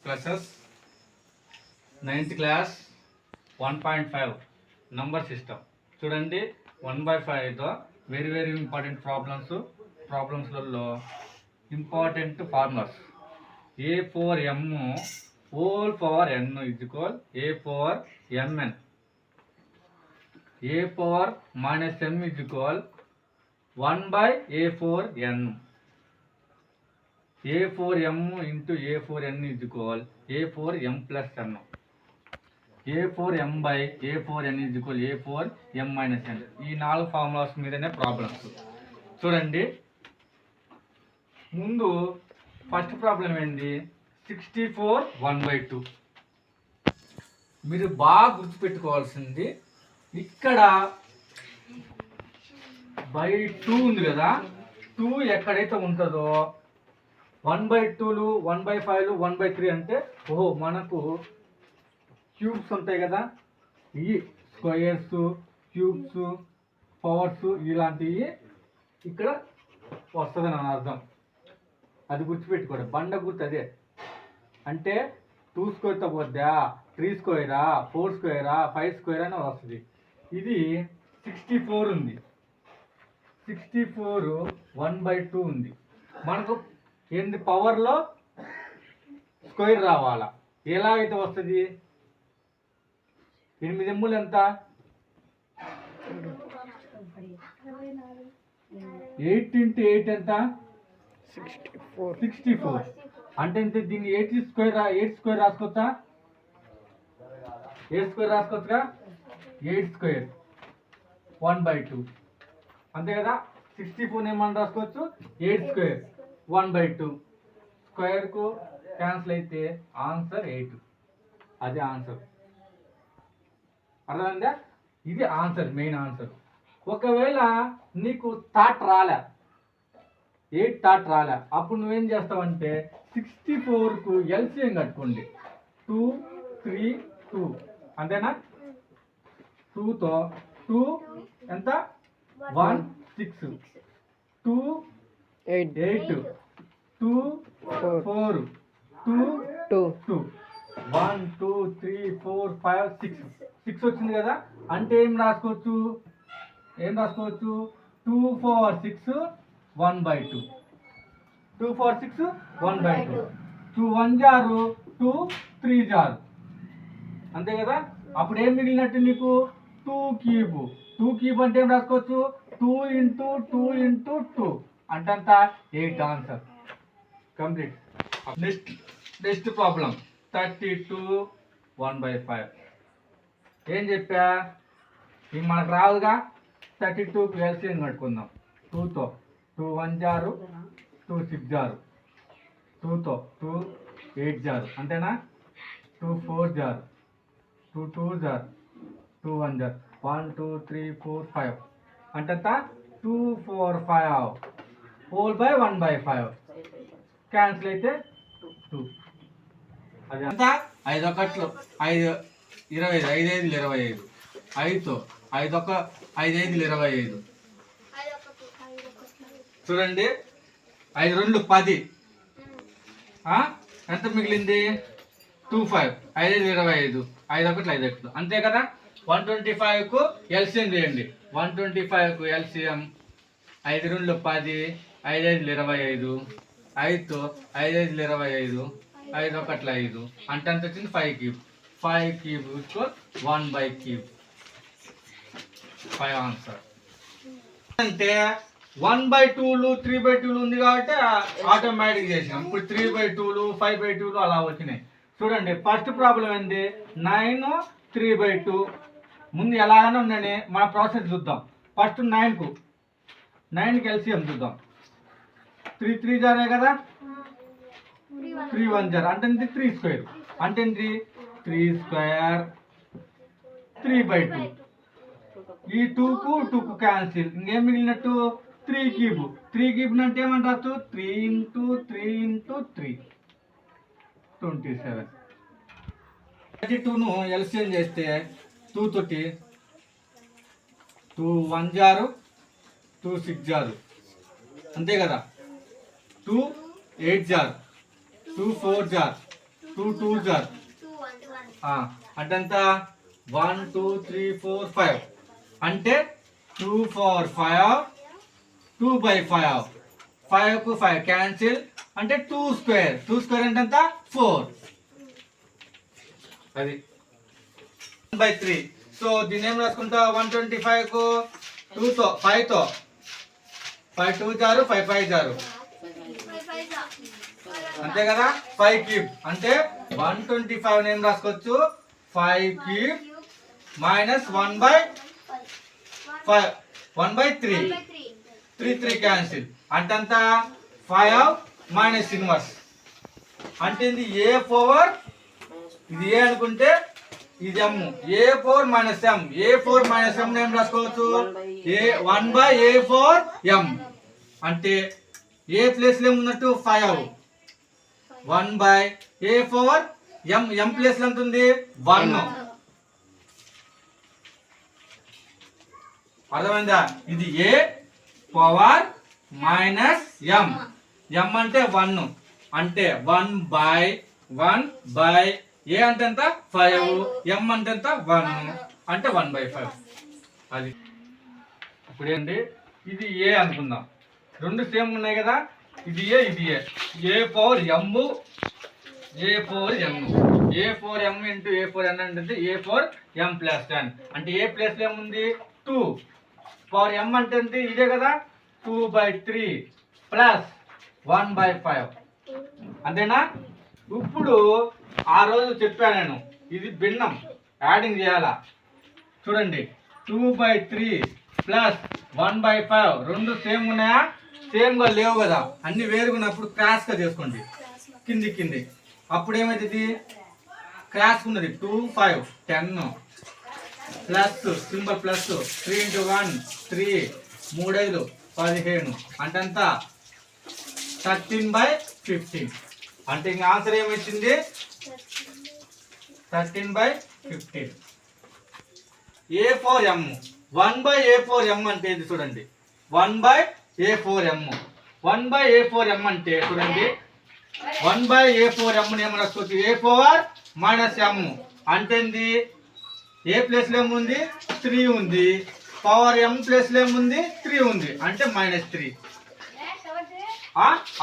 classes 9th class 1.5 number system చూడండి 1/5 తో very important problems లలో important formulas a for m whole power n is equal a for mn a power minus m is equal 1 by a for n a for m into a for n is equal a for m plus n a for m by a for n is equal a for m minus n ఈ నాలుగు formulas మీదనే problems చూడండి. ముందు first problem ఏంది 64 1/2. మీరు బాగా గుర్తుపెట్టుకోవాల్సింది ఇక్కడ బై 2 ఉంది కదా, 2 ఎక్కడైతే ఉంటుందో 1/2లు 1/5లు 1/3 అంటే ఓహో మనకు క్యూబ్స్ ఉంటాయి కదా, ఈ స్క్వేర్స్ క్యూబ్స్ పవర్స్ ఇలాంటివి ఇక్కడ వస్తుందని అని అర్థం. అది గుర్తుపెట్టుకోండి, బండ గుర్తు అదే. అంటే 2 స్క్వేర్తో పోద్దా, 3 స్క్వేరా, 4 స్క్వేరా, 5 స్క్వేర్ అని వస్తుంది. ఇది 64 ఉంది, 64 1/2 ఉంది. మనకు ఏంది పవర్లో స్క్వేర్ రావాలా, ఎలా అయితే వస్తుంది? 8 ఎమ్ములు ఎంత? 8 into 8 ఎంత? 64. అంటే ఎంత? దీన్ని 8 స్క్వేర్ రాసుకోవచ్చా? 8 స్క్వేర్ రాసుకోవచ్చుగా. 8 స్క్వేర్ 1/2 అంతే కదా. 64 ఏమని రాసుకోవచ్చు? 8 స్క్వేర్ 1/2. స్క్వేర్కు క్యాన్సిల్ అయితే ఆన్సర్ 8. అది ఆన్సర్. అర్థమైందా? ఇది ఆన్సర్, మెయిన్ ఆన్సర్. ఒకవేళ నీకు థాట్ రాలే, 8 థాట్ రాలే, అప్పుడు నువ్వేం చేస్తావంటే 64కు ఎల్సిఎం కట్టుకోండి. 2 3 2 అంతేనా? 2తో 2 ఎంత? 1 6 2 8 2 4 2 2 1 2 3 4 5 6 వచ్చింది కదా. అంటే ఏం రాసుకోవచ్చు? 2 4 6 1/2. 2 4 6 1/2. 2 1 జారు 2 3 జారు అంతే కదా. అప్పుడు ఏం మిగిలినట్టు నీకు? 2 క్యూబ్. 2 క్యూబ్ అంటే ఏం రాసుకోవచ్చు? 2 into 2 into 2 అంటే అంత 8 ఆన్సర్ కంప్లీట్. Next problem 32 1/5. ఏం చెప్పా? ఇది మనకు రాదుగా. 32కు ఎల్సిఎం కట్టుకుందాం. 2తో 2 1 జారు 2 6 జారు 2తో 2 8 జారు అంతేనా. 2 4 జారు 2 2 జారు 2 1 జారు 1 2 3 4 5 అంటే 2 4 5 హోల్ బై 1/5 క్యాన్సిల్ అయితే 2. అది అంత 5 ఒకట్లు 5 25 5 5 25 5తో 5 1 5 5 25 చూడండి. 5 2 10 ఎంత మిగిలింది? 2 5 5 5 25 5 1 5 1 అంతే కదా. 125కు ఎల్సిఎం చేయండి. 125కు ఎల్సిఎం 5 2 10 5 5 25 5తో 5 5 25 5 1 5 అంటే ఎంత వచ్చింది? 5 క్యూబ్. 5 cube 1/3 5 answer. అంటే 1/2లు 3/2లు ఉంది కాబట్టి ఆటోమేటిక్ చేసినాం. ఇప్పుడు 3/2లు 5/2లు అలా వచ్చినాయి. చూడండి ఫస్ట్ ప్రాబ్లం ఏంది? 9 3/2. ముందు ఎలాగైనా ఉందని మన ప్రాసెస్ చూద్దాం. ఫస్ట్ 9కు ఎల్సిఎం చూద్దాం. 3 3 జారే కదా, 3 1 జార్ అంటే 3 స్క్వేర్ అంటే 3 స్క్వేర్ 3/2. ఈ 2కు క్యాన్సిల్. ఇంకేం మిగిలినట్టు? 3 క్యూబ్. 3 క్యూబ్ అంటే ఏమంటారు? 3 into 3 into 3 27. 32ను ఎల్సిఎం చేస్తే 2 తోటి 2 1 జారు 2 6 జారు అంతే కదా. 2 8 జార్ 2 4 జార్ 2 2 2 జార్ అంటే ఎంత 1 2 3 4 5 అంటే 2 4 5 2 by 5 5 కు 5 క్యాన్సిల్ అంటే 2 స్క్వేర్ అంటే ఎంత 4 అది 1/3 సో దీన్ని ఏం రాసుకుంటా 125 కు 2 తో 5 తో 5 2 జారు 5 5 జారు అంతే కదా 5 క్యూబ్ అంటే 125 ఏం రాసుకోవచ్చు 5 క్యూబ్ మైనస్ 1/3 3 క్యాన్సిల్ అంటే అంత 5 మైనస్ ఇన్వర్స్ అంటే ఇది A4 ఇది ఏ అనుకుంటే ఇది m A4 minus m A4 minus m ఏం రాసుకోవచ్చు 1/A4m అంటే ఏ ప్లేస్ లో ఉన్నట్టు 5 1/A4m m ప్లేస్ లో ఎంత ఉంది 1 అర్థమైందా ఇది A power minus m m అంటే 1 అంటే 1/1 ఏ అంటే ఎంత 5 m అంటే ఎంత 1 అంటే 1/5 అది ఇప్పుడు ఏంటి ఇది ఏ అనుకుందాం రెండు సేమ్ ఉన్నాయి కదా ఇది ఏ A power m A4m into A4n అంటే A4m ప్లస్ 10 అంటే ఏ ప్లేస్ లో ఏముంది 2 పవర్ m అంటే ఎంత ఇదే కదా 2/3 ప్లస్ 1/5 అంతేనా ఇప్పుడు ఆ రోజు చెప్పాను నేను ఇది భిన్నం యాడింగ్ చేయాలా చూడండి 2/3 ప్లస్ 1/5 రెండు సేమ్ ఉన్నాయా సేమ్ గా లేవు కదా అన్ని వేరుగున్నప్పుడు క్రాస్ గా చేసుకోండి కింది అప్పుడు ఏమైతుంది క్రాస్ ఉన్నది 2 5 10 ప్లస్ సింబల్ ప్లస్ 3 into 1 3 3 5 15 అంటే ఎంత 13/15 అంటే ఇంకా ఆన్సర్ ఏమొచ్చింది 13/15 A4m 1/A4m అంటే ఇది చూడండి 1/A4m 1/A4m అంటే చూడండి 1/A4m ఏమని రాసుకోవచ్చు A4 మైనస్ m అంటే ఏ ప్లేస్ లో ఏముంది 3 ఉంది పవర్ m ప్లేస్ లో ఏముంది 3 ఉంది అంటే -3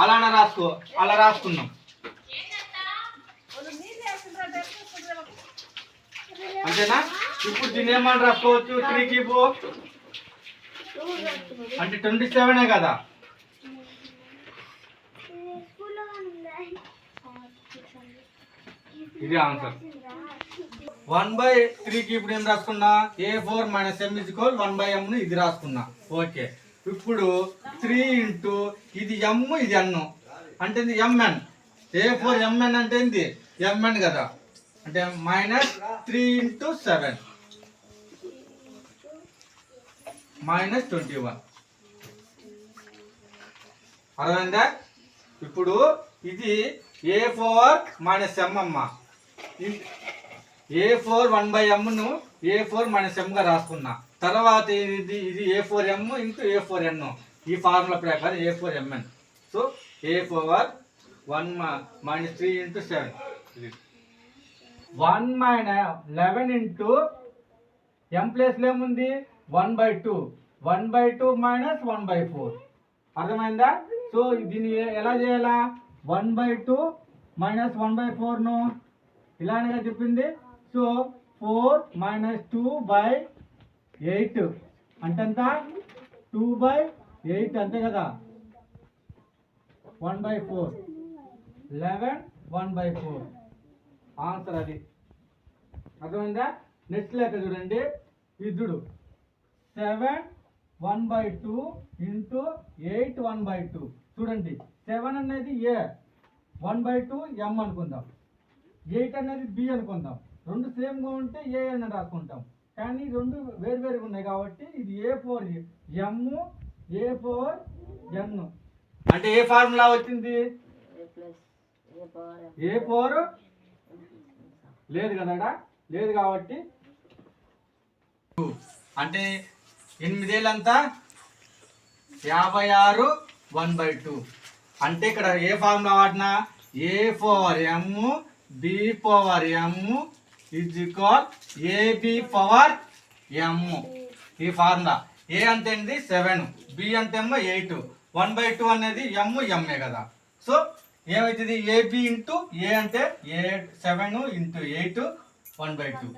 అలానే రాసుకో అలా రాసుకున్నాం అంతేనా ఇప్పుడు దీన్ని ఏమని రాసుకోవచ్చు 3 క్యూబ్ అంటే 27 కదా ఇది ఆన్సర్ 1/3 కి ఇప్పుడు ఏం రాసుకున్నా A4 మైనస్ m = 1/m ను ఇది రాసుకున్నా ఓకే ఇప్పుడు 3 ఇంటూ ఇది m ఇది n అంటే ఇది mn A4 mn అంటే ఏంది mn కదా అంటే -3 into 7 -21 అర్థమైందా ఇప్పుడు ఇది A4 మైనస్ m అమ్మ A4 1/m ను A4 మైనస్ m గా రాసుకున్నా తర్వాత ఇది A4m ఇంటూ A4n ఈ ఫార్ములా ప్రకారం A4mn so A4 1 -3 into 7 1 11 into m place లో ఏముంది 1/2 1/2 మైనస్ 1/4 అర్థమైందా సో దీన్ని ఎలా చేయాలా 1/2 మైనస్ 1/4 ను ఇలానే చెప్పింది సో 4 మైనస్ 2/8 అంటే ఎంత 2/8 అంతే కదా 1/4 11 1/4 ఆన్సర్ అది అర్థమైందా నెక్స్ట్ లెక్క చూడండి ఇద్దుడు 7 1/2 ఇంటూ 8 1/2 చూడండి 7 అనేది ఏ 1/2 m అనుకుందాం 8 అనేది బి అనుకుందాం రెండు సేమ్గా ఉంటే ఏ అని రాసుకుంటాం కానీ రెండు వేరువేరుగా ఉన్నాయి కాబట్టి ఇది A4 m A4 n అంటే ఏ ఫార్ములా వచ్చింది A4 లేదు కదా లేదు కాబట్టి అంటే 8 ఏళ్ళంతా 56 1/2 అంటే ఇక్కడ ఏ ఫార్ములా వాడినా A4m B power M is equal AB power M. ఈ ఫార్ములా. ఏ అంటే ఏంటి 7, బి అంటే ఏమో 8, 1/2 అనేది ఎంఏ కదా. సో ఏమవుతుంది ఏబి ఇంటూ ఏ అంటే 7 ఇంటూ 8 1/2.